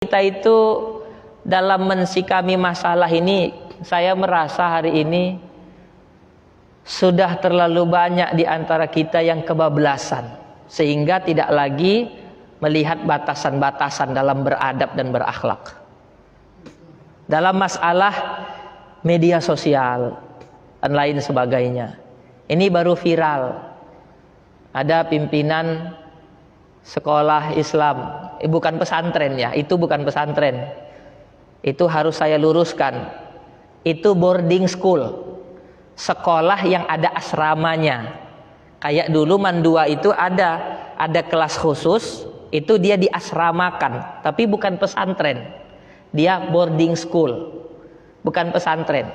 kita itu dalam mensikami masalah ini, saya merasa hari ini sudah terlalu banyak di antara kita yang kebablasan, sehingga tidak lagi melihat batasan-batasan dalam beradab dan berakhlak. Dalam masalah media sosial dan lain sebagainya, ini baru viral. Ada pimpinan sekolah Islam, bukan pesantren ya, itu bukan pesantren. Itu harus saya luruskan. Itu boarding school, sekolah yang ada asramanya. Kayak dulu Mandua itu ada kelas khusus, itu dia diasramakan, tapi bukan pesantren. Dia boarding school, bukan pesantren.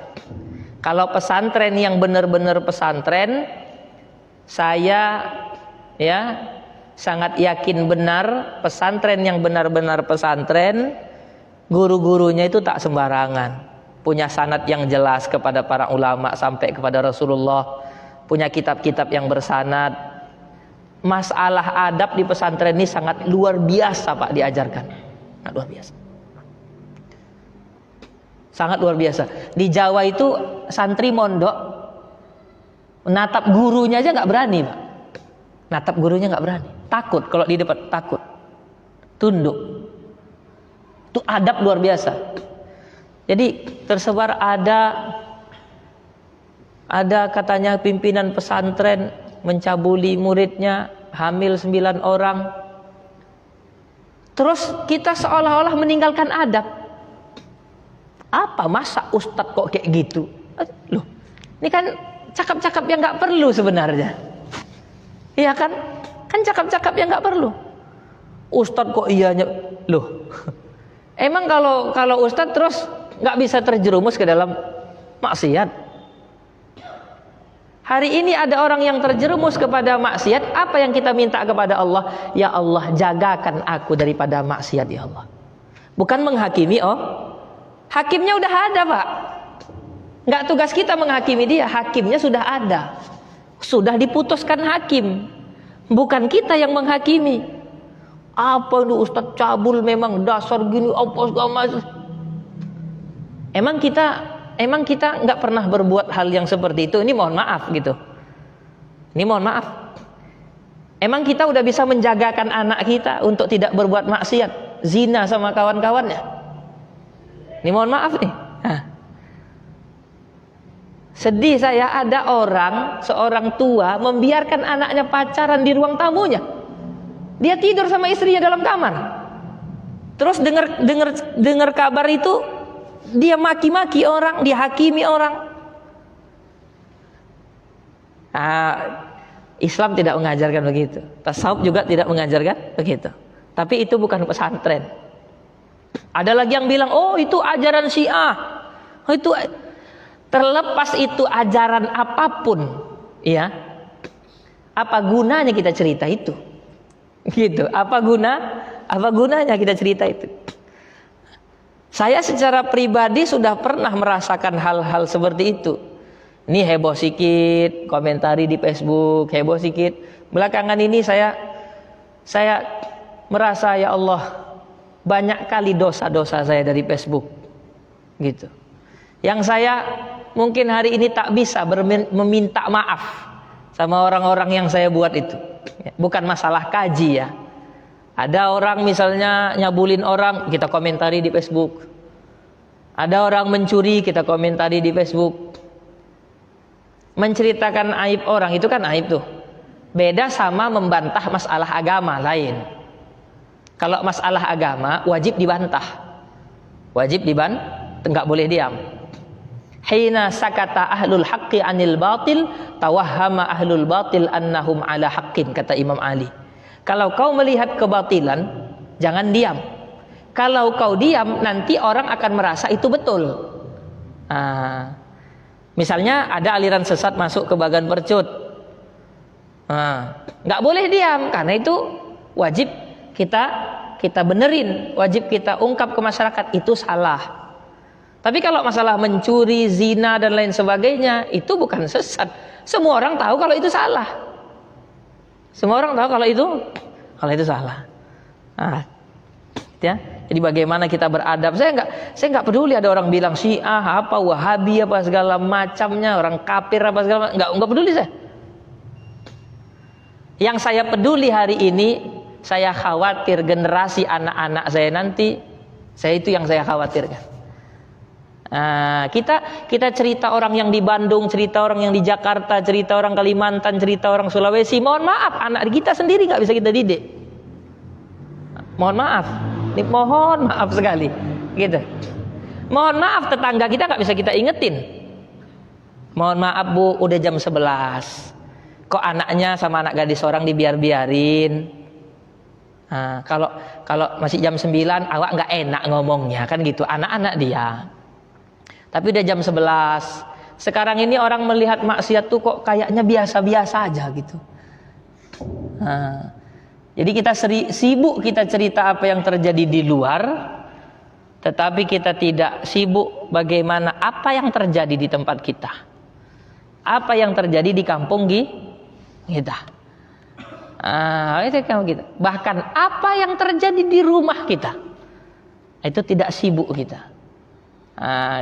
Kalau pesantren yang benar-benar pesantren, saya ya sangat yakin benar pesantren yang benar-benar pesantren, guru-gurunya itu tak sembarangan, punya sanad yang jelas kepada para ulama sampai kepada Rasulullah, punya kitab-kitab yang bersanad. Masalah adab di pesantren ini sangat luar biasa Pak diajarkan, sangat luar biasa, sangat luar biasa. Di Jawa itu santri mondok natap gurunya aja nggak berani Pak, natap gurunya nggak berani, takut kalau di depan, takut, tunduk. Itu adab luar biasa. Jadi tersebar ada katanya pimpinan pesantren mencabuli muridnya, hamil 9 orang. Terus kita seolah-olah meninggalkan adab. Apa masa ustadz kok kayak gitu? Loh, ini kan cakap-cakap yang nggak perlu sebenarnya. Iya kan? Kan cakap-cakap yang nggak perlu. Ustadz kok iyanya, loh. Emang kalau ustadz terus nggak bisa terjerumus ke dalam maksiat? Hari ini ada orang yang terjerumus kepada maksiat, apa yang kita minta kepada Allah? Ya Allah, jagakan aku daripada maksiat ya Allah. Bukan menghakimi, hakimnya udah ada Pak. Nggak tugas kita menghakimi dia, hakimnya sudah ada. Sudah diputuskan hakim. Bukan kita yang menghakimi. Apa itu Ustadz cabul memang dasar gini apa segala macam. Emang kita nggak pernah berbuat hal yang seperti itu. Ini mohon maaf gitu. Ini mohon maaf. Emang kita udah bisa menjagakan anak kita untuk tidak berbuat maksiat, zina sama kawan-kawannya. Ini mohon maaf nih. Sedih saya ada seorang tua membiarkan anaknya pacaran di ruang tamunya. Dia tidur sama istrinya dalam kamar. Terus dengar kabar itu, dia maki-maki orang, dia hakimi orang. Islam tidak mengajarkan begitu. Tasawuf juga tidak mengajarkan begitu. Tapi itu bukan pesantren. Ada lagi yang bilang, oh itu ajaran Syiah. Oh itu, terlepas itu ajaran apapun, ya. Apa gunanya kita cerita itu? Gitu. Apa gunanya kita cerita itu? Saya secara pribadi sudah pernah merasakan hal-hal seperti itu. Ini heboh sikit, komentari di Facebook, heboh sikit. Belakangan ini saya merasa ya Allah, banyak kali dosa-dosa saya dari Facebook. Gitu. Yang saya mungkin hari ini tak bisa meminta maaf sama orang-orang yang saya buat itu. Bukan masalah kaji ya. Ada orang misalnya nyabulin orang, kita komentari di Facebook. Ada orang mencuri, kita komentari di Facebook. Menceritakan aib orang itu kan aib tuh. Beda sama membantah masalah agama lain. Kalau masalah agama wajib dibantah. Wajib dibantah, enggak boleh diam. Hina sakata ahlul haqqi anil batil tawahhama ahlul batil annahum ala haqqin, kata Imam Ali. Kalau kau melihat kebatilan, jangan diam. Kalau kau diam, nanti orang akan merasa itu betul. Misalnya ada aliran sesat masuk ke Bagan Percut, nggak boleh diam, karena itu wajib kita benerin, wajib kita ungkap ke masyarakat itu salah. Tapi kalau masalah mencuri, zina dan lain sebagainya, itu bukan sesat. Semua orang tahu kalau itu salah. Semua orang tahu kalau itu salah. Ya. Jadi bagaimana kita beradab. Saya nggak peduli ada orang bilang Syiah apa, Wahabi apa segala macamnya, orang kafir apa segala, nggak peduli saya. Yang saya peduli hari ini, saya khawatir generasi anak-anak saya nanti, saya itu yang saya khawatirkan. Kita cerita orang yang di Bandung, cerita orang yang di Jakarta, cerita orang Kalimantan, cerita orang Sulawesi. Mohon maaf, anak kita sendiri nggak bisa kita didik. Mohon maaf, mohon maaf sekali, gitu. Mohon maaf, tetangga kita nggak bisa kita ingetin. Mohon maaf Bu, udah jam 11. Kok anaknya sama anak gadis orang dibiarin? Kalau masih jam 9, awak nggak enak ngomongnya, kan gitu. Anak-anak dia. Tapi udah jam 11. Sekarang ini orang melihat maksiat tuh kok kayaknya biasa-biasa aja gitu. Jadi kita sibuk kita cerita apa yang terjadi di luar, tetapi kita tidak sibuk bagaimana apa yang terjadi di tempat kita, apa yang terjadi di kampung kita. Itu kamu kita. Bahkan apa yang terjadi di rumah kita, itu tidak sibuk kita.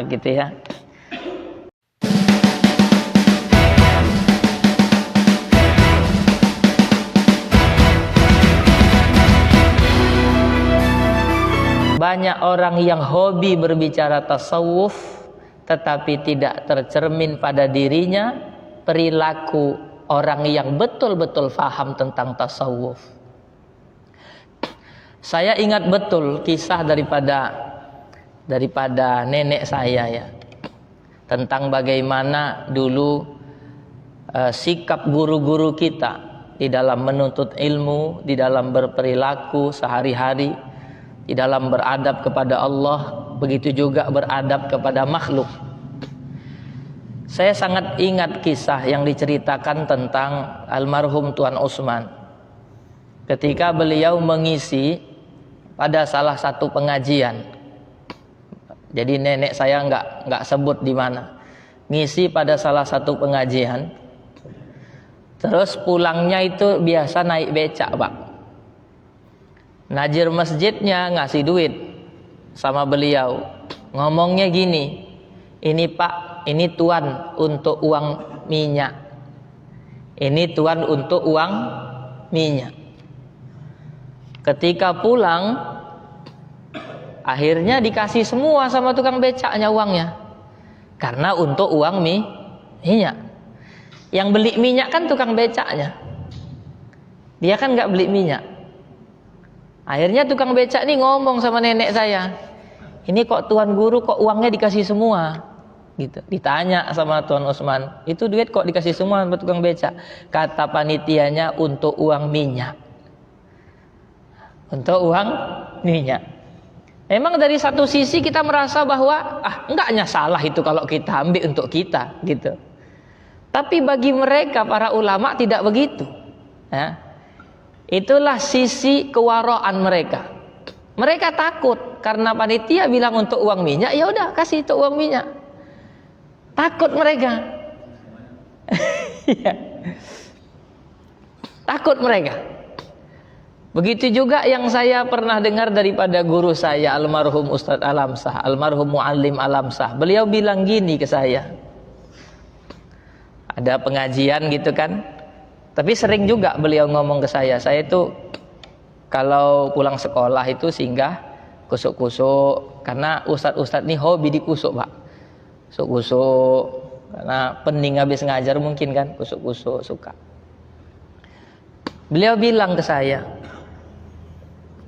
Gitu ya. Banyak orang yang hobi berbicara tasawuf tetapi tidak tercermin pada dirinya perilaku orang yang betul-betul faham tentang tasawuf. Saya ingat betul kisah daripada nenek saya ya, tentang bagaimana dulu sikap guru-guru kita di dalam menuntut ilmu, di dalam berperilaku sehari-hari, di dalam beradab kepada Allah, begitu juga beradab kepada makhluk. Saya sangat ingat kisah yang diceritakan tentang almarhum Tuan Usman ketika beliau mengisi pada salah satu pengajian. Jadi nenek saya nggak sebut di mana, ngisi pada salah satu pengajian. Terus pulangnya itu biasa naik becak Pak. Najir masjidnya ngasih duit sama beliau, ngomongnya gini, ini Pak, ini Tuan untuk uang minyak, ini Tuan untuk uang minyak. Ketika pulang, akhirnya dikasih semua sama tukang becaknya uangnya, karena untuk uang minyak. Yang beli minyak kan tukang becaknya, dia kan nggak beli minyak. Akhirnya tukang becak ini ngomong sama nenek saya, ini kok Tuan Guru kok uangnya dikasih semua gitu. Ditanya sama Tuan Usman, itu duit kok dikasih semua sama tukang becak? Kata panitianya untuk uang minyak, untuk uang minyak. Memang dari satu sisi kita merasa bahwa enggaknya salah itu kalau kita ambil untuk kita gitu. Tapi bagi mereka para ulama tidak begitu ya. Itulah sisi kewaraan mereka. Mereka takut karena panitia bilang untuk uang minyak, ya udah kasih itu uang minyak. Takut mereka. Takut mereka. Begitu juga yang saya pernah dengar daripada guru saya almarhum Ustadz Alamsah, almarhum Muallim Alamsah. Beliau bilang gini ke saya. Ada pengajian gitu kan. Tapi sering juga beliau ngomong ke saya itu kalau pulang sekolah itu singgah kusuk-kusuk, karena ustadz-ustadz ini hobi dikusuk Pak. Kusuk-kusuk karena pening habis ngajar mungkin kan, kusuk-kusuk suka. Beliau bilang ke saya,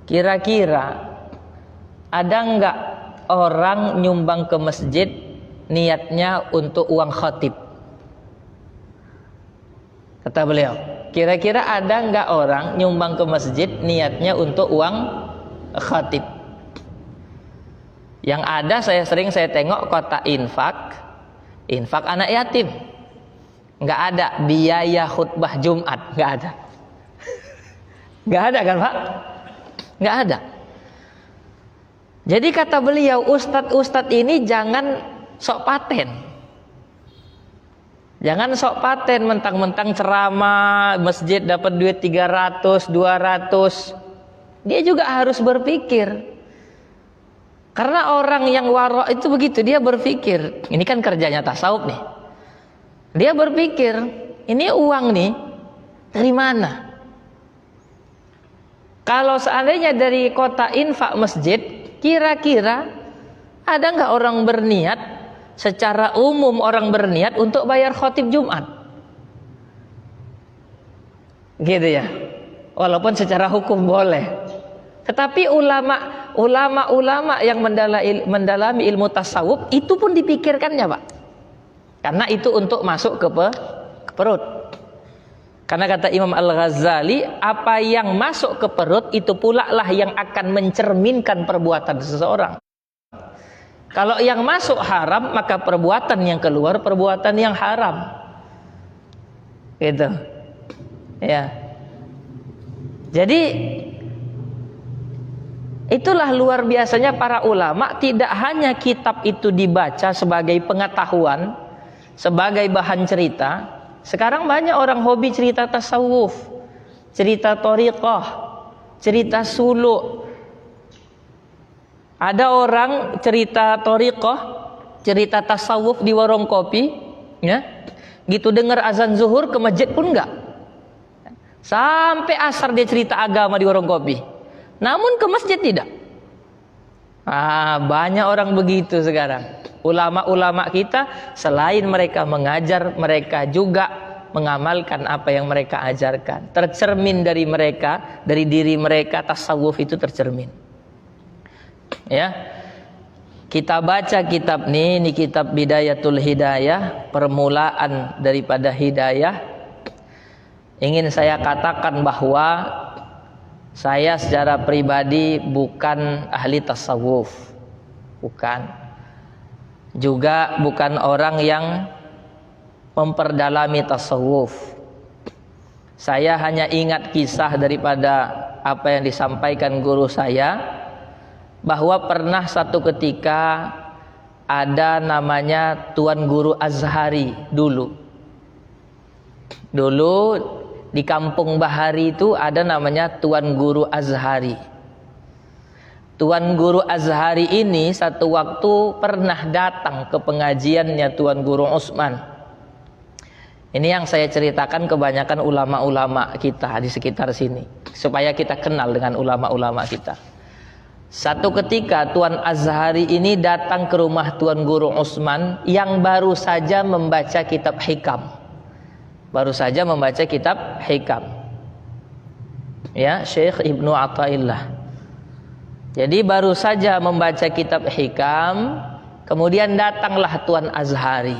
kira-kira ada enggak orang nyumbang ke masjid niatnya untuk uang khatib? Kata beliau, kira-kira ada enggak orang nyumbang ke masjid niatnya untuk uang khatib? Yang ada saya tengok kotak infak anak yatim. Enggak ada biaya khutbah Jumat, enggak ada. Enggak ada kan Pak? Enggak ada. Jadi kata beliau, ustadz-ustadz ini jangan sok paten. Jangan sok paten mentang-mentang ceramah masjid dapat duit 300, 200. Dia juga harus berpikir. Karena orang yang waro' itu begitu, dia berpikir, ini kan kerjanya tasawuf nih. Dia berpikir, ini uang nih dari mana? Kalau seandainya dari kota infak masjid, kira-kira ada nggak orang berniat, secara umum orang berniat untuk bayar khotib Jumat? Gitu ya. Walaupun secara hukum boleh. Tetapi ulama yang mendalami ilmu tasawuf itu pun dipikirkannya, Pak. Karena itu untuk masuk ke perut. Karena kata Imam Al-Ghazali, apa yang masuk ke perut itu pula lah yang akan mencerminkan perbuatan seseorang. Kalau yang masuk haram, maka perbuatan yang keluar perbuatan yang haram. Gitu. Ya. Jadi itulah luar biasanya para ulama, tidak hanya kitab itu dibaca sebagai pengetahuan, sebagai bahan cerita. Sekarang banyak orang hobi cerita tasawuf, cerita thariqah, cerita suluk. Ada orang cerita thariqah, cerita tasawuf di warung kopi, ya. Gitu dengar azan zuhur ke masjid pun enggak. Sampai asar dia cerita agama di warung kopi. Namun ke masjid tidak. Banyak orang begitu sekarang. Ulama-ulama kita selain mereka mengajar, mereka juga mengamalkan apa yang mereka ajarkan. Tercermin dari mereka, dari diri mereka, tasawuf itu tercermin. Ya. Kita baca kitab ini kitab Bidayatul Hidayah, permulaan daripada hidayah. Ingin saya katakan bahwa saya secara pribadi bukan ahli tasawuf. Bukan. Juga bukan orang yang memperdalami tasawuf. Saya hanya ingat kisah daripada apa yang disampaikan guru saya, bahwa pernah satu ketika ada namanya Tuan Guru Azhari dulu. Dulu di Kampung Bahari itu ada namanya Tuan Guru Azhari. Tuan Guru Azhari ini satu waktu pernah datang ke pengajiannya Tuan Guru Utsman. Ini yang saya ceritakan kebanyakan ulama-ulama kita di sekitar sini, supaya kita kenal dengan ulama-ulama kita. Satu ketika Tuan Azhari ini datang ke rumah Tuan Guru Utsman yang baru saja membaca kitab Hikam. Baru saja membaca kitab Hikam. Ya, Syekh Ibnu Athaillah. Jadi baru saja membaca kitab Hikam, kemudian datanglah Tuan Azhari.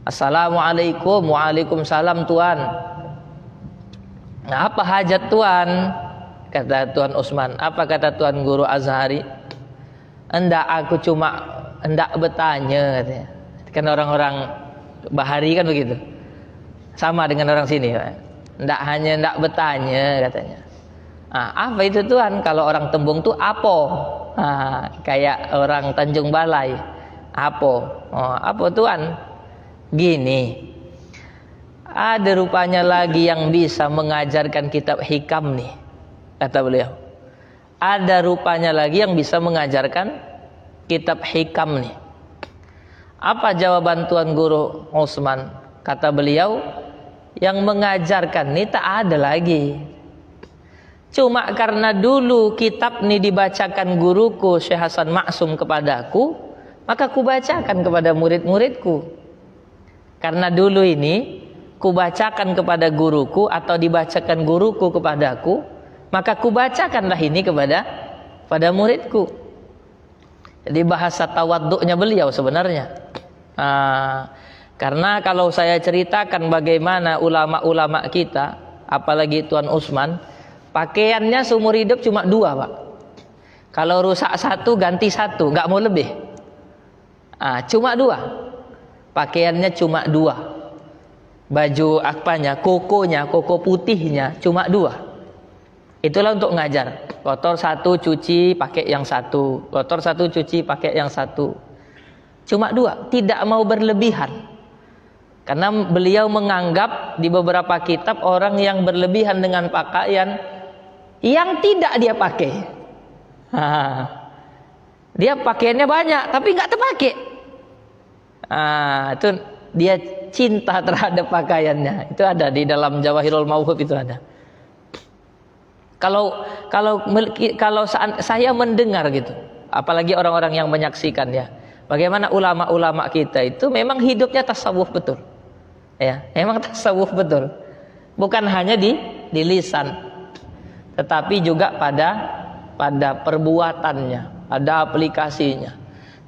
Assalamualaikum. Waalaikumsalam Tuan. Nah, apa hajat Tuan? Kata Tuan Utsman. Apa kata Tuan Guru Azhari? Aku cuma bertanya katanya. Kan orang-orang Bahari kan begitu. Sama dengan orang sini. Hanya bertanya katanya. Apa itu Tuan? Kalau orang Tembung tuh apo. Kayak orang Tanjung Balai. Apo. Apa Tuan? Gini. Ada rupanya lagi yang bisa mengajarkan kitab Hikam nih, kata beliau. Ada rupanya lagi yang bisa mengajarkan kitab Hikam nih. Apa jawaban Tuan Guru Utsman? Kata beliau, yang mengajarkan ini tak ada lagi. Cuma karena dulu kitab ini dibacakan guruku Syekh Hasan Maksum kepadaku, maka kubacakan kepada murid-muridku. Karena dulu ini kubacakan kepada guruku atau dibacakan guruku kepadaku, maka kubacakanlah ini kepada muridku. Jadi bahasa tawaddu'nya beliau sebenarnya. Karena kalau saya ceritakan bagaimana ulama-ulama kita, apalagi Tuan Utsman, pakaiannya seumur hidup cuma 2, Pak. Kalau rusak 1 ganti 1, nggak mau lebih. Cuma 2. Pakaiannya cuma 2. Baju apanya, koko putihnya cuma 2. Itulah untuk ngajar. Kotor 1 cuci pakai yang 1, kotor 1 cuci pakai yang 1. Cuma 2, tidak mau berlebihan. Karena beliau menganggap di beberapa kitab orang yang berlebihan dengan pakaian yang tidak dia pakai. Dia pakaiannya banyak tapi nggak terpakai. Itu dia cinta terhadap pakaiannya. Itu ada di dalam Jawahirul Mauhub, itu ada. Kalau saya mendengar gitu, apalagi orang-orang yang menyaksikan ya, bagaimana ulama-ulama kita itu memang hidupnya tasawuf betul, ya, memang tasawuf betul, bukan hanya di lisan, tetapi juga pada perbuatannya, pada aplikasinya.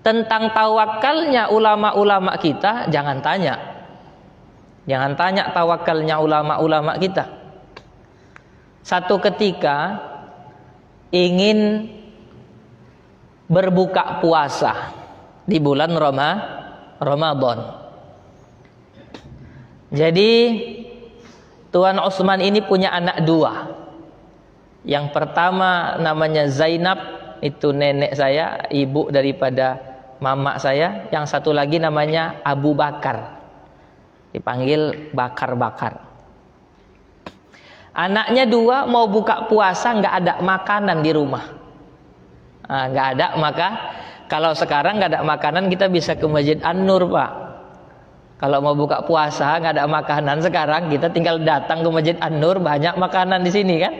Tentang tawakalnya ulama-ulama kita, jangan tanya tawakalnya ulama-ulama kita. Satu ketika ingin berbuka puasa di bulan Ramadan. Jadi Tuan Utsman ini punya anak dua. Yang pertama namanya Zainab, itu nenek saya, ibu daripada mama saya. Yang satu lagi namanya Abu Bakar, dipanggil Bakar-Bakar. Anaknya dua mau buka puasa, nggak ada makanan di rumah. Nggak ada, maka kalau sekarang nggak ada makanan kita bisa ke Masjid An-Nur, Pak. Kalau mau buka puasa nggak ada makanan sekarang, kita tinggal datang ke Masjid An-Nur, banyak makanan di sini kan.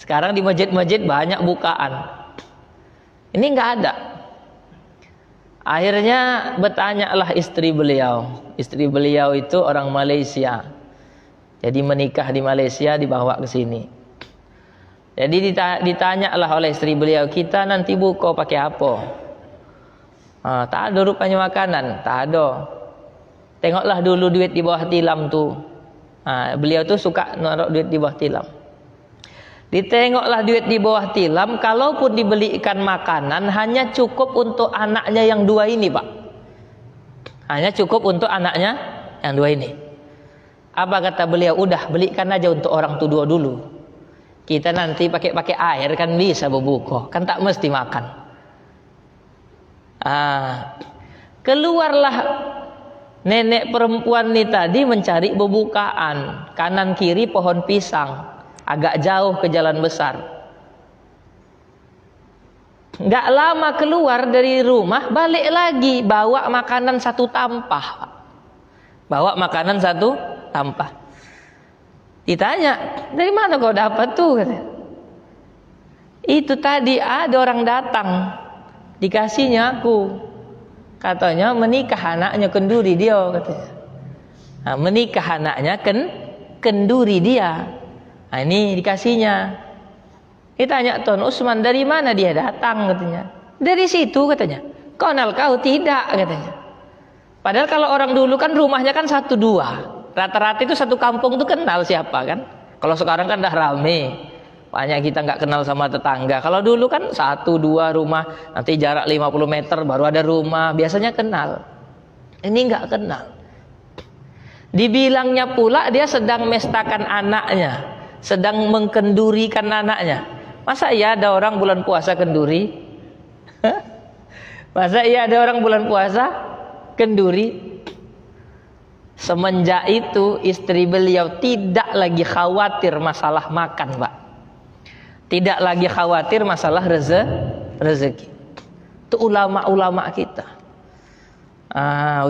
Sekarang di masjid-masjid banyak bukaan. Ini nggak ada. Akhirnya bertanyalah istri beliau. Istri beliau itu orang Malaysia. Jadi menikah di Malaysia, dibawa ke sini. Jadi ditanyalah oleh istri beliau, kita nanti buka pakai apa? Tak ada rupanya makanan, tak ada. Tengoklah dulu duit di bawah tilam tuh. Beliau tuh suka naruh duit di bawah tilam. Ditengoklah duit di bawah tilam, kalaupun dibelikan makanan hanya cukup untuk anaknya yang dua ini, Pak. Hanya cukup untuk anaknya yang dua ini. Apa kata beliau? Udah, belikan aja untuk orang tua dulu. Kita nanti pakai air kan bisa berbuka, kan tak mesti makan. Keluarlah nenek perempuan ini tadi mencari bebukaan. Kanan kiri pohon pisang, agak jauh ke jalan besar. Nggak lama keluar dari rumah, balik lagi bawa makanan satu tampah. Bawa makanan satu tampah. Ditanya, dari mana kau dapat tuh? Itu tadi ada orang datang, dikasihnya aku. Katanya menikah anaknya kenduri dia, katanya. Menikah anaknya kenduri dia. Ini dikasihnya. Ditanya Tuan Utsman, dari mana dia datang, katanya. Dari situ, katanya. Kenal kau? Tidak, katanya. Padahal kalau orang dulu kan rumahnya kan 1-2. Rata-rata itu satu kampung itu kenal siapa kan. Kalau sekarang kan dah rame, banyak kita nggak kenal sama tetangga. Kalau dulu kan 1-2 rumah, nanti jarak 50 meter baru ada rumah, biasanya kenal. Ini nggak kenal. Dibilangnya pula dia sedang mestakan anaknya, sedang mengkendurikan anaknya. Masa iya ada orang bulan puasa kenduri? Masa iya ada orang bulan puasa kenduri? Semenjak itu istri beliau tidak lagi khawatir masalah makan, Pak. Tidak lagi khawatir masalah rezeki. Itu ulama-ulama kita.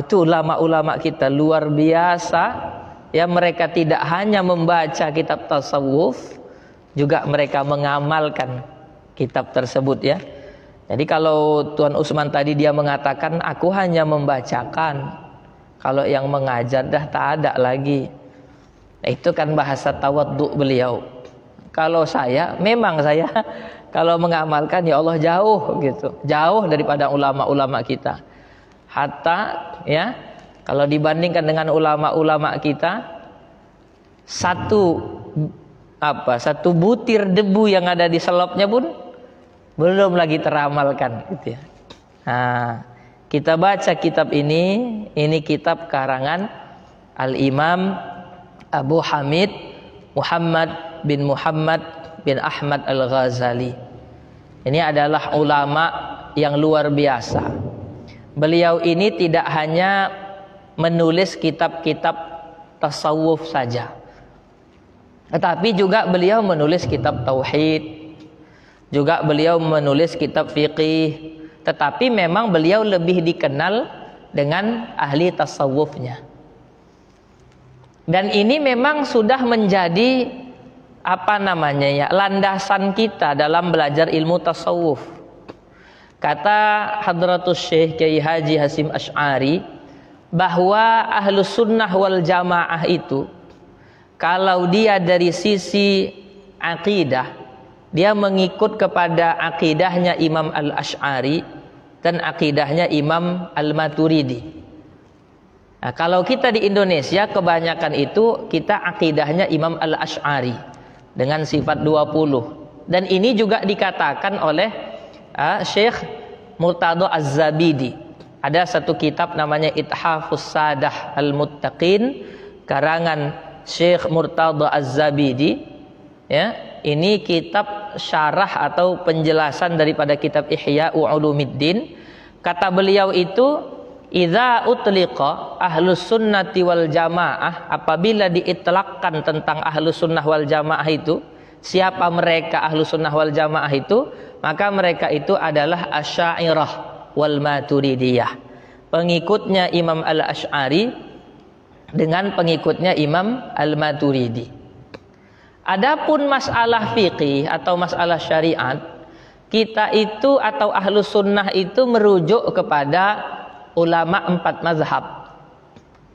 Itu ulama-ulama kita luar biasa. Ya, mereka tidak hanya membaca kitab tasawuf, juga mereka mengamalkan kitab tersebut ya. Jadi kalau Tuan Utsman tadi dia mengatakan aku hanya membacakan, kalau yang mengajar dah tak ada lagi. Itu kan bahasa tawaddu beliau. Kalau saya, memang saya kalau mengamalkan ya Allah jauh gitu. Jauh daripada ulama-ulama kita. Hatta ya, kalau dibandingkan dengan ulama-ulama kita, satu butir debu yang ada di selopnya pun belum lagi teramalkan gitu ya. Kita baca kitab ini kitab karangan Al-Imam Abu Hamid Muhammad bin Ahmad Al-Ghazali. Ini adalah ulama yang luar biasa. Beliau ini tidak hanya menulis kitab-kitab tasawuf saja, tetapi juga beliau menulis kitab tauhid, juga beliau menulis kitab fiqih. tetapi memang beliau lebih dikenal dengan ahli tasawufnya. Dan ini memang sudah menjadi landasan kita dalam belajar ilmu tasawuf. Kata Hadratus Syekh Kiai Haji Hasyim Asy'ari bahwa ahlus sunnah wal jamaah itu kalau dia dari sisi akidah, dia mengikut kepada akidahnya Imam Al-Asy'ari dan akidahnya Imam Al-Maturidi. Nah, kalau kita di Indonesia kebanyakan itu kita akidahnya Imam Al-Asy'ari dengan sifat 20. Dan ini juga dikatakan oleh Syekh Murtadha Az-Zabidi. Ada satu kitab namanya Ithafus Sadah Al-Muttaqin karangan Syekh Murtadha Az-Zabidi, ya. Ini kitab syarah atau penjelasan daripada kitab Ihya Ulumuddin. Kata beliau itu, idza utliqa ahlus sunnati wal jamaah, apabila diitlakkan tentang ahlus sunnah wal jamaah itu, siapa mereka ahlus sunnah wal jamaah itu, maka mereka itu adalah Asy'ariyah wal Maturidiyah, pengikutnya Imam Al-Asy'ari dengan pengikutnya Imam Al-Maturidi. Adapun masalah fikih atau masalah syariat, kita itu atau ahlus sunnah itu merujuk kepada ulama 4 mazhab.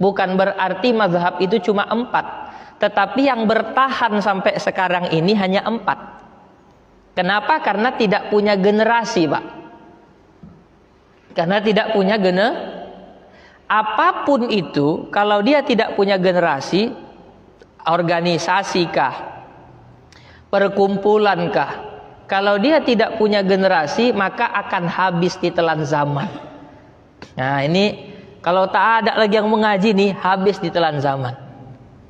Bukan berarti mazhab itu cuma 4, tetapi yang bertahan sampai sekarang ini hanya 4. Kenapa? Karena tidak punya generasi, Pak. Karena tidak punya apapun itu, kalau dia tidak punya generasi, organisasikah, perkumpulankah, kalau dia tidak punya generasi, maka akan habis ditelan zaman. Nah, ini kalau tak ada lagi yang mengaji nih, habis ditelan zaman.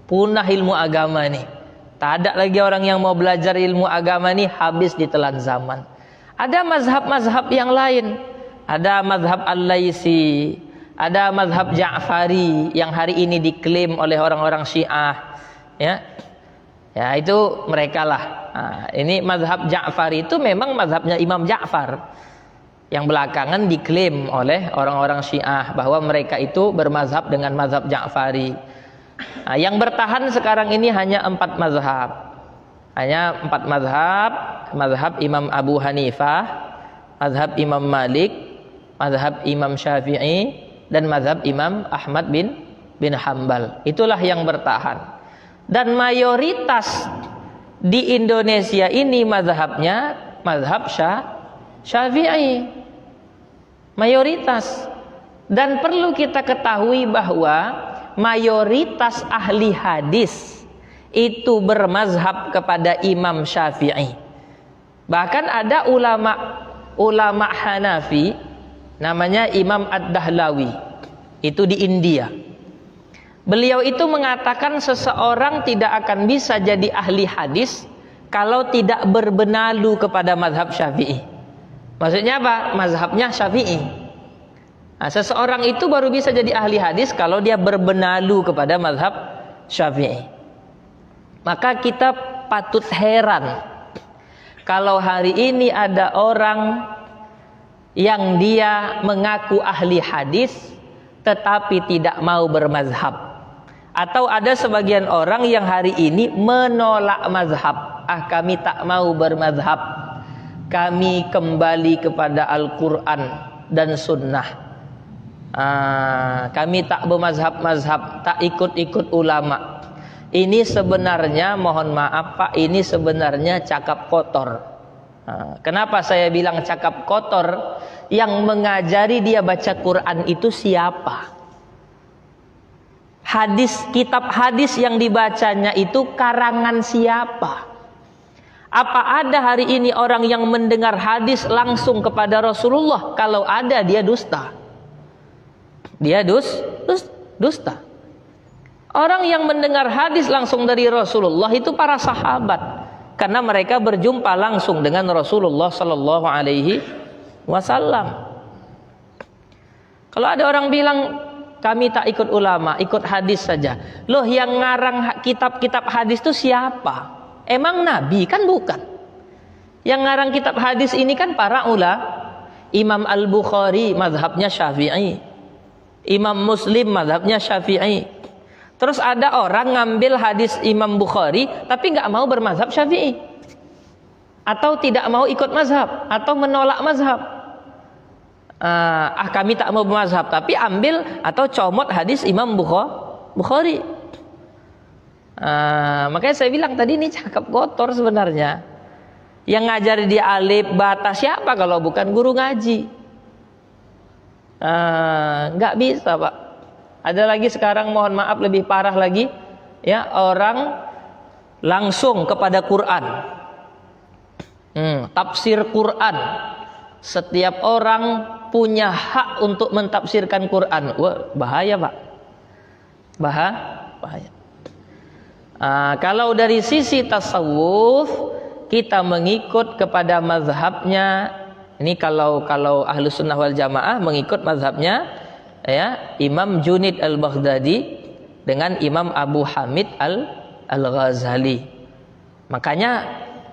Punah ilmu agama nih. Tak ada lagi orang yang mau belajar ilmu agama nih, habis ditelan zaman. Ada mazhab-mazhab yang lain. Ada mazhab Al-Laitsi, ada mazhab Ja'fari yang hari ini diklaim oleh orang-orang Syiah, ya. Ya, itu mereka lah. Nah, ini mazhab Ja'fari itu memang mazhabnya Imam Ja'far, yang belakangan diklaim oleh orang-orang Syiah bahwa mereka itu bermazhab dengan mazhab Ja'fari. Nah, yang bertahan sekarang ini hanya 4 mazhab. Hanya 4 mazhab. Mazhab Imam Abu Hanifah, mazhab Imam Malik, mazhab Imam Syafi'i, dan mazhab Imam Ahmad bin Hanbal. Itulah yang bertahan. Dan mayoritas di Indonesia ini mazhabnya mazhab Syafi'i. Mayoritas. Dan perlu kita ketahui bahwa mayoritas ahli hadis itu bermazhab kepada Imam Syafi'i. Bahkan ada ulama Hanafi namanya Imam Ad-Dahlawi, itu di India. Beliau itu mengatakan seseorang tidak akan bisa jadi ahli hadis kalau tidak berbenalu kepada mazhab Syafi'i. Maksudnya apa? Mazhabnya Syafi'i. Nah, seseorang itu baru bisa jadi ahli hadis kalau dia berbenalu kepada mazhab Syafi'i. Maka kita patut heran kalau hari ini ada orang yang dia mengaku ahli hadis tetapi tidak mau bermazhab. Atau ada sebagian orang yang hari ini menolak mazhab. Kami tak mau bermazhab. Kami kembali kepada Al-Quran dan Sunnah. Kami tak bermazhab-mazhab, tak ikut-ikut ulama. Ini sebenarnya, mohon maaf Pak, ini sebenarnya cakap kotor. Kenapa saya bilang cakap kotor? Yang mengajari dia baca Quran itu siapa? Kitab hadis yang dibacanya itu karangan siapa? Apa ada hari ini orang yang mendengar hadis langsung kepada Rasulullah? Kalau ada, dia dusta. Dia dusta. Orang yang mendengar hadis langsung dari Rasulullah itu para sahabat, karena mereka berjumpa langsung dengan Rasulullah Sallallahu Alaihi Wasallam. Kalau ada orang bilang kami tak ikut ulama, ikut hadis saja. Loh, yang ngarang kitab-kitab hadis itu siapa? Emang Nabi? Kan bukan. Yang ngarang kitab hadis ini kan para ulama. Imam Al-Bukhari mazhabnya Syafi'i, Imam Muslim mazhabnya Syafi'i. Terus ada orang ngambil hadis Imam Bukhari tapi nggak mau bermazhab Syafi'i, atau tidak mau ikut mazhab, atau menolak mazhab. Kami tak mau bermazhab, tapi ambil atau comot hadis Imam Bukhari. Makanya saya bilang tadi ini cakap kotor sebenarnya. Yang ngajar dia alif bata siapa kalau bukan guru ngaji? Nggak bisa, Pak. Ada lagi sekarang, mohon maaf, lebih parah lagi, ya, orang langsung kepada Quran, tafsir Quran. Setiap orang punya hak untuk mentafsirkan Quran. Wah, bahaya, Pak. Bahaya. Kalau dari sisi tasawuf, kita mengikut kepada mazhabnya. Ini kalau Ahlus Sunnah wal Jamaah mengikut mazhabnya, ya, Imam Junaid al-Baghdadi dengan Imam Abu Hamid al-Ghazali. Makanya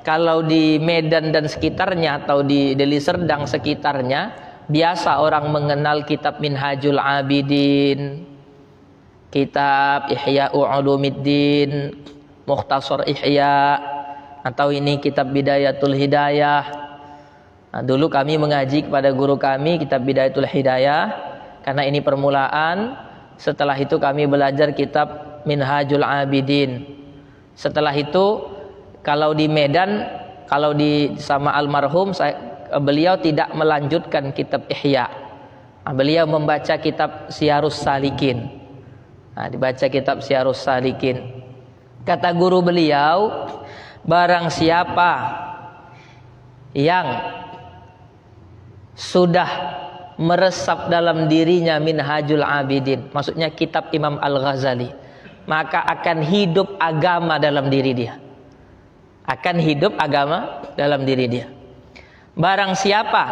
kalau di Medan dan sekitarnya, atau di Deli Serdang sekitarnya, biasa orang mengenal kitab Minhajul Abidin, kitab Ihya Ulumuddin, Mukhtasar Ihya, atau ini kitab Bidayatul Hidayah. Dulu kami mengaji kepada guru kami kitab Bidayatul Hidayah, karena ini permulaan. Setelah itu kami belajar kitab Minhajul Abidin. Setelah itu, kalau di Medan, kalau di sama almarhum, beliau tidak melanjutkan kitab Ihya. Beliau membaca kitab Syiarus Salikin. Dibaca kitab Syiarus Salikin. Kata guru beliau, barang siapa yang sudah meresap dalam dirinya Minhajul Abidin, maksudnya kitab Imam Al-Ghazali, maka akan hidup agama dalam diri dia. Akan hidup agama dalam diri dia. Barang siapa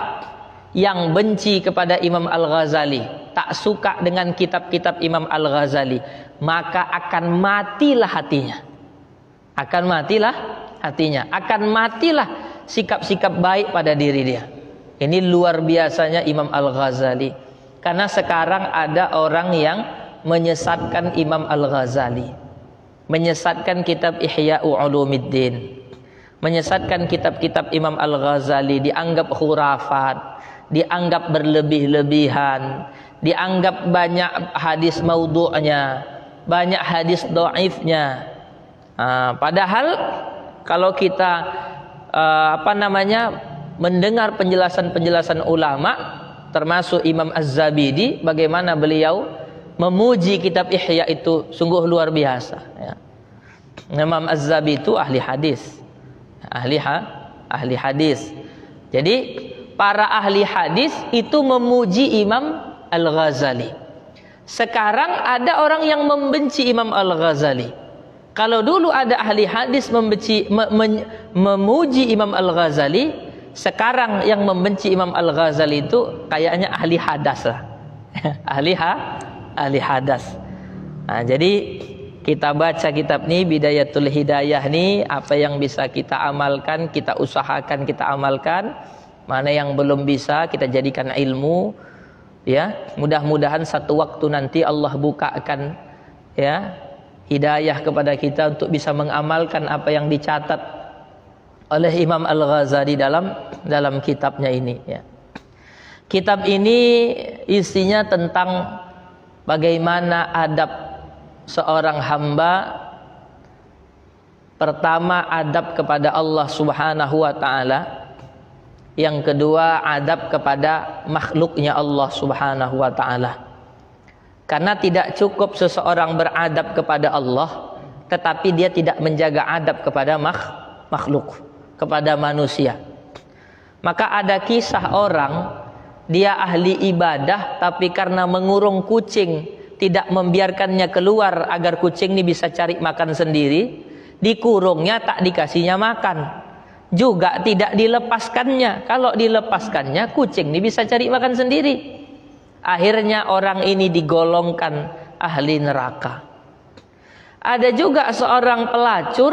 yang benci kepada Imam Al-Ghazali, tak suka dengan kitab-kitab Imam Al-Ghazali, maka akan matilah hatinya. Akan matilah hatinya, akan matilah sikap-sikap baik pada diri dia. Ini luar biasanya Imam Al-Ghazali. Karena sekarang ada orang yang menyesatkan Imam Al-Ghazali, menyesatkan kitab Ihya Ulumuddin, menyesatkan kitab-kitab Imam Al-Ghazali, dianggap khurafat, dianggap berlebih-lebihan, dianggap banyak hadis maudhu'nya, banyak hadis dhaifnya. Padahal kalau kita mendengar penjelasan-penjelasan ulama, termasuk Imam Az-Zabidi, bagaimana beliau memuji kitab Ihya itu sungguh luar biasa, ya. Imam Az-Zabidi itu ahli hadis, ahli hadis. Jadi para ahli hadis itu memuji Imam Al-Ghazali. Sekarang ada orang yang membenci Imam Al-Ghazali. Kalau dulu ada ahli hadis memuji Imam Al-Ghazali, sekarang yang membenci Imam Al-Ghazali itu kayaknya ahli hadas lah. ahli hadas. Jadi kita baca kitab ini, Bidayatul Hidayah ini, apa yang bisa kita amalkan, kita usahakan kita amalkan. Mana yang belum bisa kita jadikan ilmu, ya. Mudah-mudahan satu waktu nanti Allah bukakan, ya, hidayah kepada kita untuk bisa mengamalkan apa yang dicatat oleh Imam Al-Ghazali dalam kitabnya ini, ya. Kitab ini isinya tentang bagaimana adab seorang hamba. Pertama, adab kepada Allah Subhanahu wa ta'ala. Yang kedua, adab kepada makhluknya Allah Subhanahu wa ta'ala. Karena tidak cukup seseorang beradab kepada Allah, tetapi dia tidak menjaga adab kepada makhluk, kepada manusia. Maka ada kisah orang, dia ahli ibadah, tapi karena mengurung kucing, tidak membiarkannya keluar agar kucing ini bisa cari makan sendiri, dikurungnya, tak dikasihnya makan, juga tidak dilepaskannya. Kalau dilepaskannya, kucing ini bisa cari makan sendiri. Akhirnya orang ini digolongkan ahli neraka. Ada juga seorang pelacur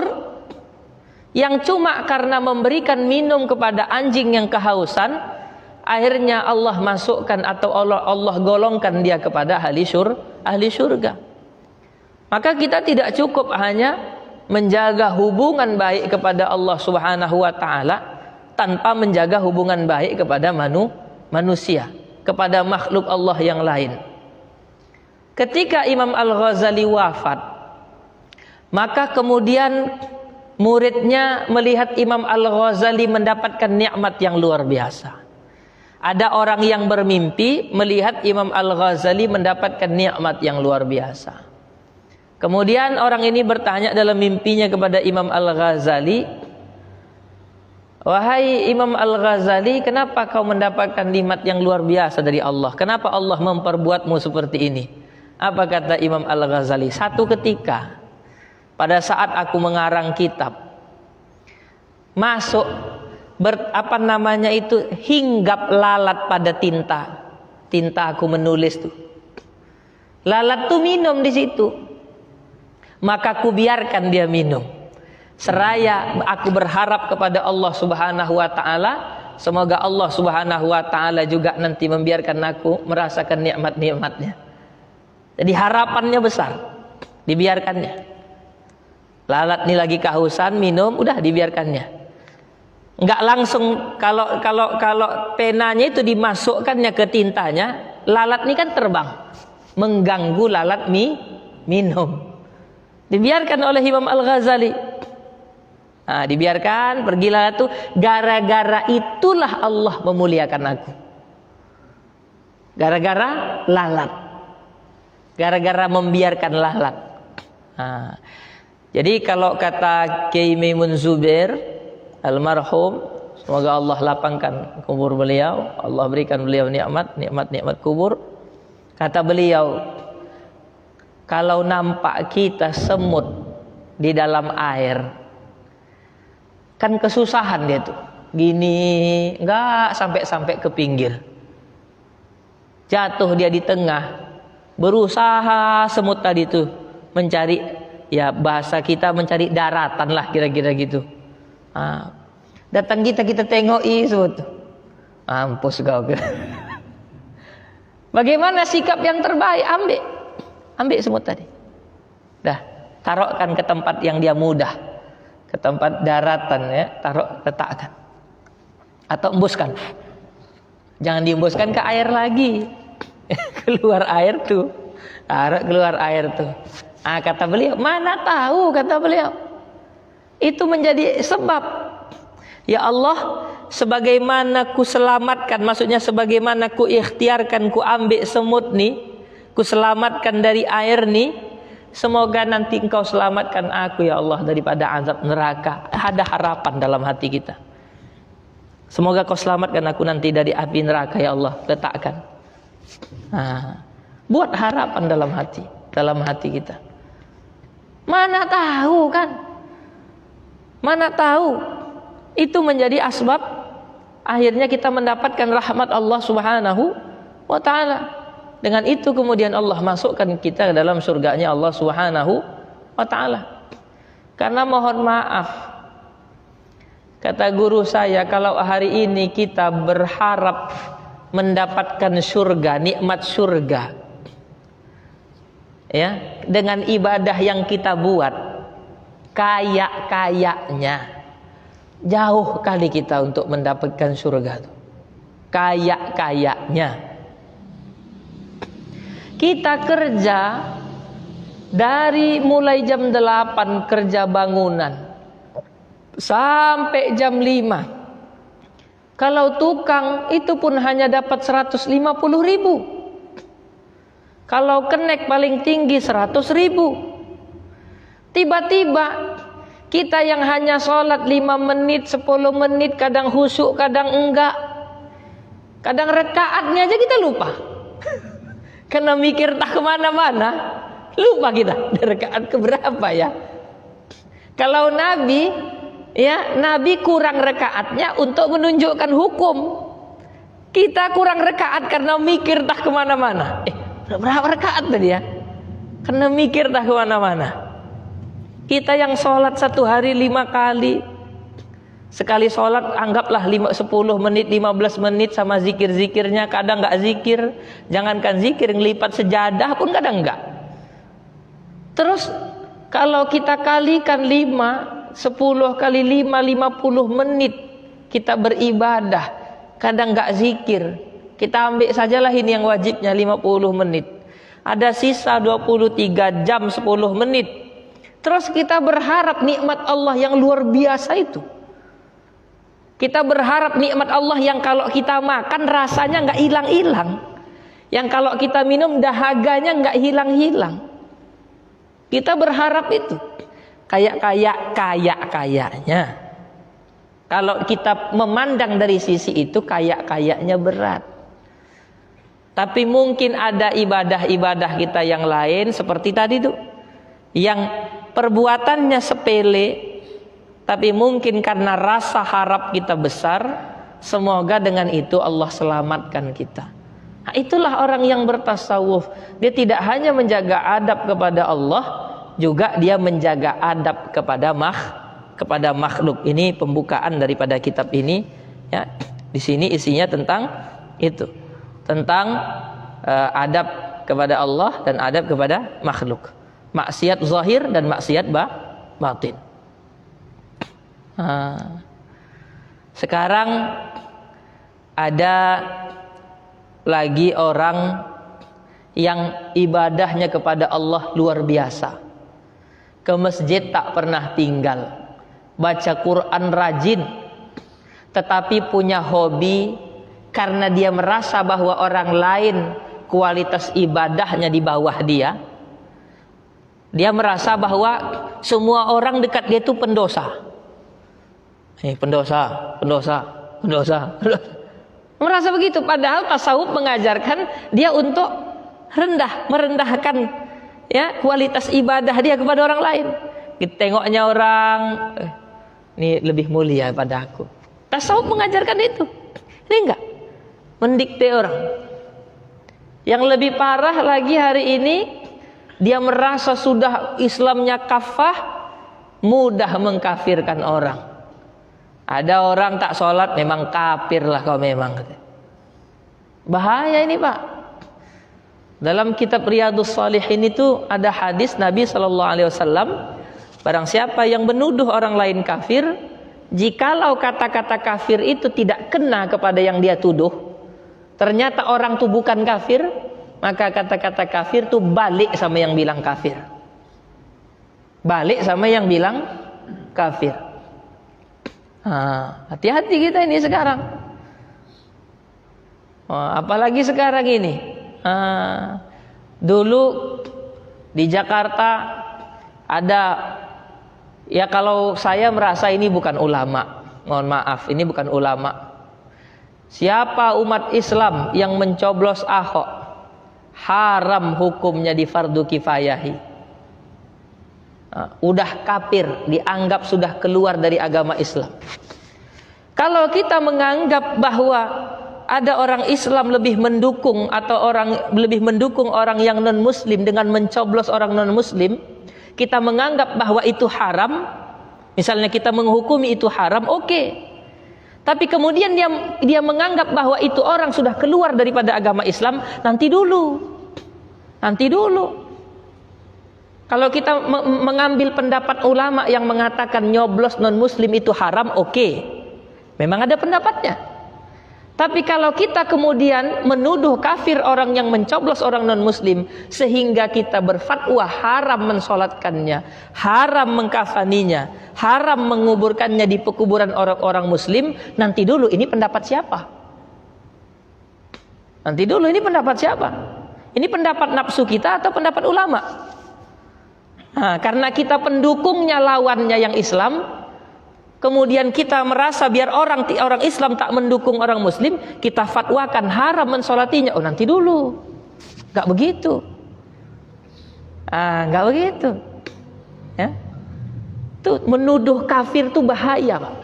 yang cuma karena memberikan minum kepada anjing yang kehausan, akhirnya Allah masukkan atau Allah golongkan dia kepada ahli surga. Maka kita tidak cukup hanya menjaga hubungan baik kepada Allah Subhanahu wa taala tanpa menjaga hubungan baik kepada manusia, kepada makhluk Allah yang lain. Ketika Imam Al-Ghazali wafat, maka kemudian muridnya melihat Imam Al-Ghazali mendapatkan nikmat yang luar biasa. Ada orang yang bermimpi melihat Imam Al-Ghazali mendapatkan nikmat yang luar biasa. Kemudian orang ini bertanya dalam mimpinya kepada Imam Al-Ghazali, "Wahai Imam Al-Ghazali, kenapa kau mendapatkan nikmat yang luar biasa dari Allah? Kenapa Allah memperbuatmu seperti ini?" Apa kata Imam Al-Ghazali? "Satu ketika, pada saat aku mengarang kitab, masuk hinggap lalat pada tinta aku menulis tuh. Lalat tuh minum di situ. Maka aku biarkan dia minum. Seraya aku berharap kepada Allah Subhanahu wa taala, semoga Allah Subhanahu wa taala juga nanti membiarkan aku merasakan nikmat-nikmatnya." Jadi harapannya besar, dibiarkannya. Lalat ini lagi kehausan, minum, udah dibiarkannya. Enggak langsung, kalau penanya itu dimasukkannya ke tintanya, lalat ini kan terbang, mengganggu lalat minum. Dibiarkan oleh Imam Al-Ghazali. Nah, dibiarkan, pergilah tuh. Gara-gara itulah Allah memuliakan aku. Gara-gara lalat. Gara-gara membiarkan lalat. Nah, jadi kalau kata Kiai Maimun Zubair almarhum, semoga Allah lapangkan kubur beliau, Allah berikan beliau nikmat kubur. Kata beliau, kalau nampak kita semut di dalam air, kan kesusahan dia tuh. Gini, enggak sampai ke pinggir. Jatuh dia di tengah. Berusaha semut tadi tuh mencari, ya bahasa kita mencari daratan lah kira-kira gitu. Datang kita tengoki semut. Mampus kau. Bagaimana sikap yang terbaik? Ambil semut tadi. Dah, taruhkan ke tempat yang dia mudah. Ke tempat daratan ya, letakkan. Atau embuskan. Jangan diembuskan ke air lagi. Keluar air tuh. Taruh keluar air tuh. Kata beliau, mana tahu, kata beliau. Itu menjadi sebab. Ya Allah, sebagaimana ku selamatkan, maksudnya sebagaimana ku ikhtiarkan, ku ambil semut nih, ku selamatkan dari air nih, semoga nanti engkau selamatkan aku ya Allah daripada azab neraka. Ada harapan dalam hati kita. Semoga kau selamatkan aku nanti dari api neraka ya Allah. Letakkan. Buat harapan dalam hati kita. Mana tahu kan? Mana tahu itu menjadi asbab akhirnya kita mendapatkan rahmat Allah Subhanahu wa taala. Dengan itu kemudian Allah masukkan kita ke dalam surganya Allah Subhanahu wa taala. Karena mohon maaf, kata guru saya, kalau hari ini kita berharap mendapatkan surga, nikmat surga, ya, dengan ibadah yang kita buat, kayaknya jauh kali kita untuk mendapatkan surga. Kayaknya kita kerja dari mulai jam 8 kerja bangunan sampai jam 5. Kalau tukang itu pun hanya dapat 150.000. Kalau kenek paling tinggi 100.000. Tiba-tiba kita yang hanya sholat 5 menit, 10 menit, kadang khusyuk, kadang enggak, kadang rekaatnya aja kita lupa. Karena mikir tak kemana-mana, lupa kita rekaat keberapa ya. Kalau Nabi, ya, Nabi kurang rekaatnya untuk menunjukkan hukum. Kita kurang rekaat karena mikir tak kemana-mana. Berapa rekaat tadi ya? Karena mikir tak kemana-mana. Kita yang sholat satu hari 5 kali, Sekali sholat anggaplah 10 menit, 15 menit sama zikir-zikirnya. Kadang nggak zikir, jangankan zikir, ngelipat sejadah pun kadang nggak. Terus kalau kita kalikan 10 kali 5, 50 menit kita beribadah, kadang nggak zikir. Kita ambil sajalah ini yang wajibnya 50 menit. Ada sisa 23 jam 10 menit. Terus kita berharap nikmat Allah yang luar biasa itu. Kita berharap nikmat Allah yang kalau kita makan rasanya nggak hilang-hilang, yang kalau kita minum dahaganya nggak hilang-hilang. Kita berharap itu. Kayaknya. Kalau kita memandang dari sisi itu kayaknya berat. Tapi mungkin ada ibadah-ibadah kita yang lain seperti tadi tuh, yang perbuatannya sepele, tapi mungkin karena rasa harap kita besar, semoga dengan itu Allah selamatkan kita. Nah, itulah orang yang bertasawuf. Dia tidak hanya menjaga adab kepada Allah, juga dia menjaga adab kepada makhluk. Ini pembukaan daripada kitab ini. Ya, di sini isinya tentang itu, tentang adab kepada Allah dan adab kepada makhluk. Maksiat zahir dan maksiat batin. Sekarang ada lagi orang yang ibadahnya kepada Allah luar biasa. Ke masjid tak pernah tinggal, baca Quran rajin, tetapi punya hobi karena dia merasa bahwa orang lain kualitas ibadahnya di bawah dia. Dia merasa bahwa semua orang dekat dia itu pendosa. Pendosa. Merasa begitu, padahal tasawuf mengajarkan dia untuk merendahkan ya kualitas ibadah dia kepada orang lain. Kita tengoknya orang ini lebih mulia pada aku. Tasawuf mengajarkan itu. Ini enggak mendikte orang. Yang lebih parah lagi hari ini, dia merasa sudah Islamnya kafah, mudah mengkafirkan orang. Ada orang tak sholat memang kafir lah kau memang. Bahaya ini Pak. Dalam kitab Riyadhus Shalihin itu ada hadis Nabi SAW, barang siapa yang menuduh orang lain kafir, jikalau kata-kata kafir itu tidak kena kepada yang dia tuduh, ternyata orang itu bukan kafir, maka kata-kata kafir itu balik sama yang bilang kafir. Balik sama yang bilang kafir. Hati-hati kita ini sekarang. Apalagi sekarang ini. Dulu di Jakarta ada, ya kalau saya merasa ini bukan ulama, mohon maaf, ini bukan ulama. Siapa umat Islam yang mencoblos Ahok, haram hukumnya di fardu kifayahi. Udah kafir, dianggap sudah keluar dari agama Islam. Kalau kita menganggap bahwa ada orang Islam lebih mendukung orang yang non muslim dengan mencoblos orang non muslim, kita menganggap bahwa itu haram, misalnya kita menghukumi itu haram, oke. Tapi kemudian dia menganggap bahwa itu orang sudah keluar daripada agama Islam, nanti dulu. Kalau kita mengambil pendapat ulama yang mengatakan nyoblos non muslim itu haram, oke. Memang ada pendapatnya. Tapi kalau kita kemudian menuduh kafir orang yang mencoblos orang non muslim, sehingga kita berfatwa haram mensolatkannya, haram mengkafaninya, haram menguburkannya di pekuburan orang-orang muslim, nanti dulu ini pendapat siapa? Ini pendapat nafsu kita atau pendapat ulama? Karena kita pendukungnya lawannya yang Islam, kemudian kita merasa biar orang Islam tak mendukung orang Muslim, kita fatwakan haram mensolatinya. Oh nanti dulu, nggak begitu. Ya, tuh menuduh kafir tuh bahaya, Pak.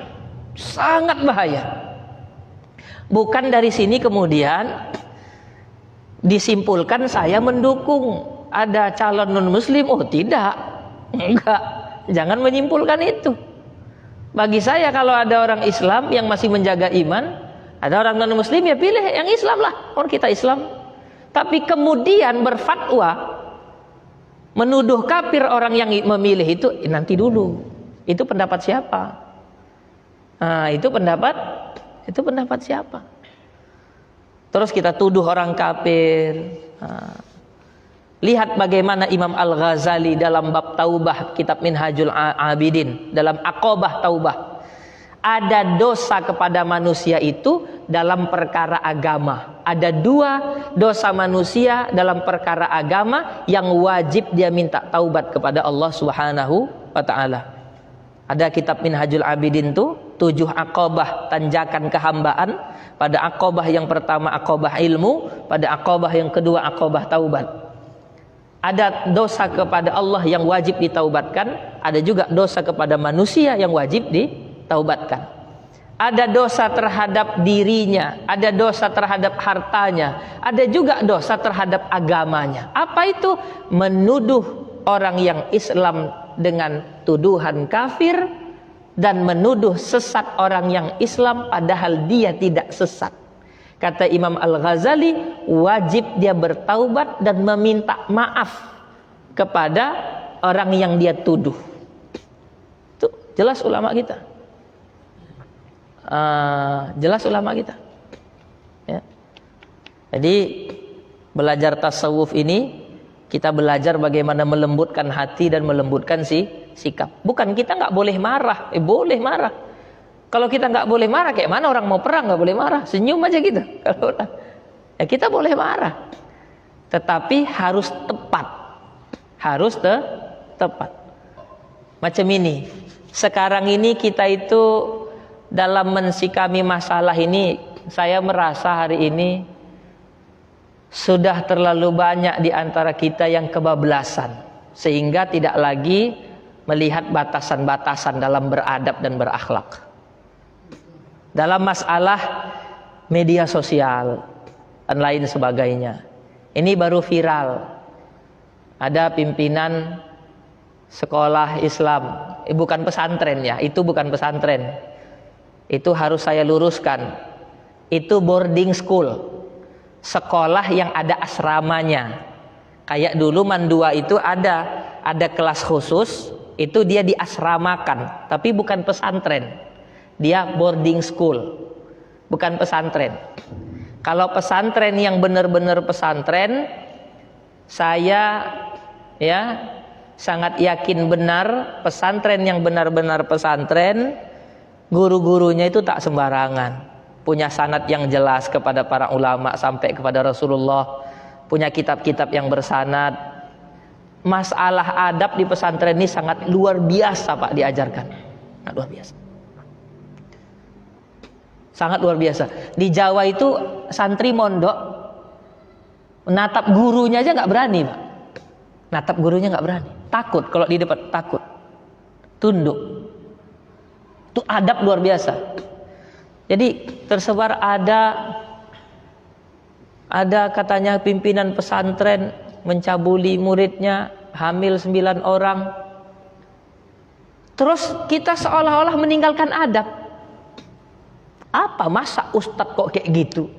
Sangat bahaya. Bukan dari sini kemudian disimpulkan saya mendukung ada calon non muslim. Oh tidak, enggak, jangan menyimpulkan itu. Bagi saya kalau ada orang Islam yang masih menjaga iman, ada orang non muslim ya pilih yang Islam lah, orang kita Islam. Tapi kemudian berfatwa menuduh kafir orang yang memilih itu, nanti dulu. Itu pendapat siapa? Nah, itu pendapat siapa? Terus kita tuduh orang kafir. Nah, lihat bagaimana Imam Al-Ghazali dalam bab taubah, kitab Minhajul Abidin, dalam Aqobah taubah. Ada dosa kepada manusia itu dalam perkara agama. Ada 2 dosa manusia dalam perkara agama yang wajib dia minta taubat kepada Allah Subhanahu wa taala. Ada kitab Minhajul Abidin tuh 7 aqobah tanjakan kehambaan. Pada aqobah yang pertama aqobah ilmu, pada aqobah yang kedua aqobah taubat. Ada dosa kepada Allah yang wajib ditaubatkan, ada juga dosa kepada manusia yang wajib ditaubatkan. Ada dosa terhadap dirinya, ada dosa terhadap hartanya, ada juga dosa terhadap agamanya. Apa itu? Menuduh orang yang Islam dengan tuduhan kafir dan menuduh sesat orang yang Islam padahal dia tidak sesat. Kata Imam Al-Ghazali, wajib dia bertaubat dan meminta maaf kepada orang yang dia tuduh. Itu jelas ulama kita. Jelas ulama kita. Ya. Jadi belajar tasawuf ini kita belajar bagaimana melembutkan hati dan melembutkan sikap. Bukan kita nggak boleh marah, boleh marah. Kalau kita nggak boleh marah, kayak mana orang mau perang nggak boleh marah, senyum aja gitu. Kalau ya kita boleh marah, tetapi harus tepat, tepat. Macam ini. Sekarang ini kita itu dalam mensikami masalah ini, saya merasa hari ini sudah terlalu banyak di antara kita yang kebablasan, sehingga tidak lagi melihat batasan-batasan dalam beradab dan berakhlak. Dalam masalah media sosial dan lain sebagainya. Ini baru viral. Ada pimpinan sekolah Islam, bukan pesantren ya, itu bukan pesantren. Itu harus saya luruskan. Itu boarding school. Sekolah yang ada asramanya. Kayak dulu Mandua itu ada kelas khusus, itu dia diasramakan, tapi bukan pesantren. Dia boarding school, bukan pesantren. Kalau pesantren yang benar-benar pesantren, saya ya sangat yakin benar pesantren yang benar-benar pesantren, guru-gurunya itu tak sembarangan, punya sanad yang jelas kepada para ulama sampai kepada Rasulullah, punya kitab-kitab yang bersanad. Masalah adab di pesantren ini sangat luar biasa Pak diajarkan, sangat luar biasa. Sangat luar biasa. Di Jawa itu santri mondok natap gurunya aja nggak berani, Pak. Natap gurunya nggak berani. Takut kalau di depan, takut. Tunduk. Itu adab luar biasa. Jadi tersebar ada katanya pimpinan pesantren mencabuli muridnya, hamil 9 orang. Terus kita seolah-olah meninggalkan adab. Apa masa ustadz kok kayak gitu?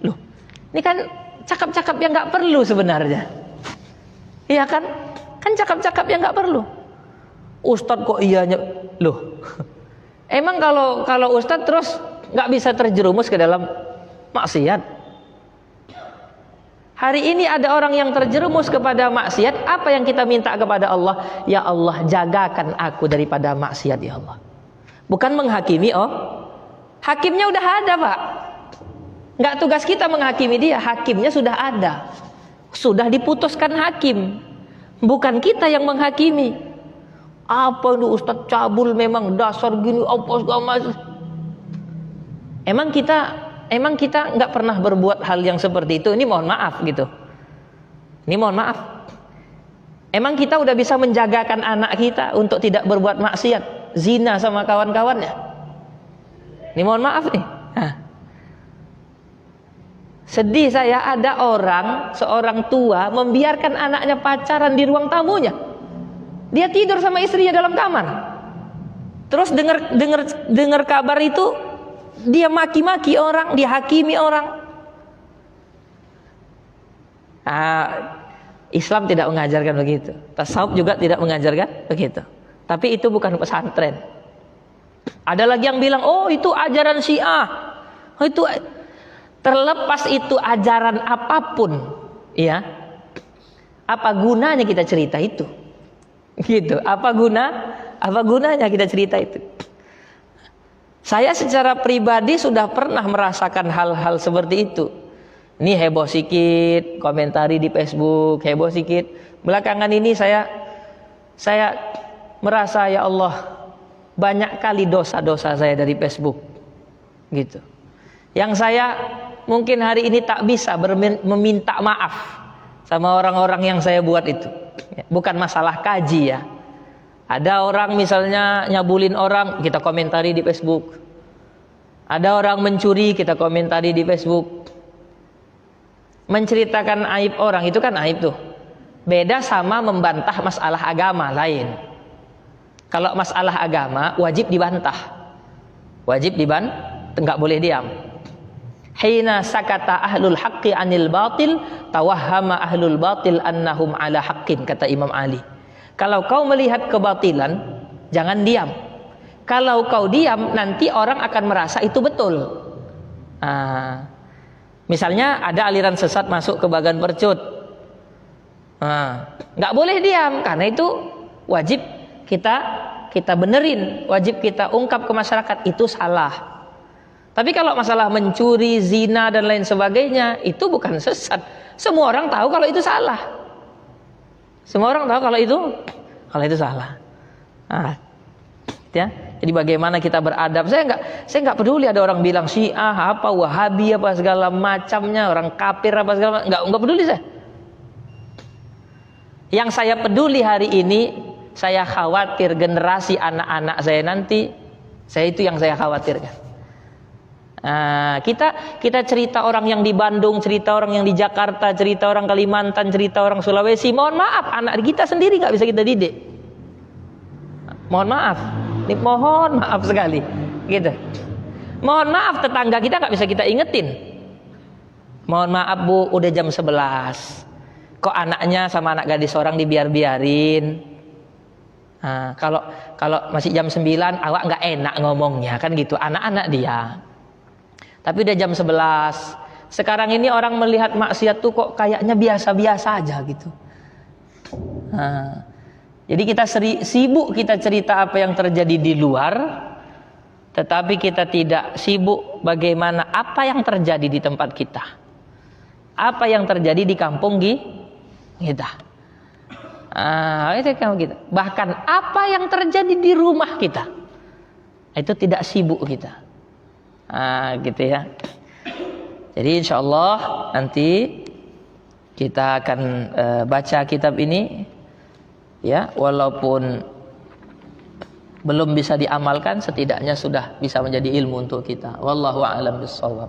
Loh, ini kan cakap-cakap yang nggak perlu sebenarnya. Iya kan? Kan cakap-cakap yang nggak perlu. Ustadz kok iyanya? Loh, emang kalau ustadz terus nggak bisa terjerumus ke dalam maksiat? Hari ini ada orang yang terjerumus kepada maksiat. Apa yang kita minta kepada Allah? Ya Allah, jagakan aku daripada maksiat ya Allah. Bukan menghakimi, hakimnya udah ada Pak. Nggak tugas kita menghakimi dia, hakimnya sudah ada. Sudah diputuskan hakim. Bukan kita yang menghakimi. Apa itu Ustadz cabul memang dasar gini apa segala. Emang kita nggak pernah berbuat hal yang seperti itu. Ini mohon maaf gitu. Ini mohon maaf. Emang kita udah bisa menjagakan anak kita untuk tidak berbuat maksiat, zina sama kawan-kawannya? Ini mohon maaf nih. Sedih saya ada seorang tua membiarkan anaknya pacaran di ruang tamunya. Dia tidur sama istrinya dalam kamar. Terus dengar kabar itu dia maki-maki orang, dihakimi orang. Islam tidak mengajarkan begitu. Tasawuf juga tidak mengajarkan begitu. Tapi itu bukan pesantren. Ada lagi yang bilang, oh itu ajaran Syiah. Oh itu, terlepas itu ajaran apapun, ya. Apa gunanya kita cerita itu? Gitu. Apa gunanya kita cerita itu? Saya secara pribadi sudah pernah merasakan hal-hal seperti itu. Ini heboh sikit, komentari di Facebook, heboh sikit. Belakangan ini saya merasa, ya Allah, banyak kali dosa-dosa saya dari Facebook, gitu. Yang saya mungkin hari ini tak bisa meminta maaf sama orang-orang yang saya buat itu. Bukan masalah kaji ya. Ada orang misalnya nyabulin orang, kita komentari di Facebook. Ada orang mencuri, kita komentari di Facebook. Menceritakan aib orang itu kan aib tuh. Beda sama membantah masalah agama lain. Kalau masalah agama wajib dibantah. Wajib dibantah, enggak boleh diam. Hina sakata ahlul haqqi anil batil tawahhama ahlul batil annahum ala haqqin, kata Imam Ali. Kalau kau melihat kebatilan, jangan diam. Kalau kau diam, nanti orang akan merasa itu betul. Misalnya ada aliran sesat masuk ke Bagan Percut, nggak boleh diam, karena itu wajib kita benerin, wajib kita ungkap ke masyarakat itu salah. Tapi kalau masalah mencuri, zina dan lain sebagainya, itu bukan sesat. Semua orang tahu kalau itu salah. Semua orang tahu kalau itu salah. Ya. Jadi bagaimana kita beradab? Saya nggak peduli ada orang bilang Syiah apa, Wahabi apa segala macamnya, orang kafir apa segala macam. Nggak peduli saya. Yang saya peduli hari ini, saya khawatir generasi anak-anak saya nanti, itu yang saya khawatirkan. Kita cerita orang yang di Bandung, cerita orang yang di Jakarta, cerita orang Kalimantan, cerita orang Sulawesi. Mohon maaf, anak kita sendiri nggak bisa kita didik. Mohon maaf, mohon maaf sekali, gitu. Mohon maaf, tetangga kita nggak bisa kita ingetin. Mohon maaf Bu, udah jam 11. Kok anaknya sama anak gadis orang dibiarin? Kalau masih jam 9, awak nggak enak ngomongnya, kan gitu. Anak-anak dia. Tapi udah jam 11. Sekarang ini orang melihat maksiat tuh kok kayaknya biasa-biasa aja gitu. Jadi kita sibuk kita cerita apa yang terjadi di luar, tetapi kita tidak sibuk bagaimana apa yang terjadi di tempat kita, apa yang terjadi di kampung kita. Itu kamu kita. Bahkan apa yang terjadi di rumah kita, itu tidak sibuk kita. Gitu ya. Jadi insya Allah nanti kita akan baca kitab ini, ya, walaupun belum bisa diamalkan, setidaknya sudah bisa menjadi ilmu untuk kita. Wallahu a'lam bishawab.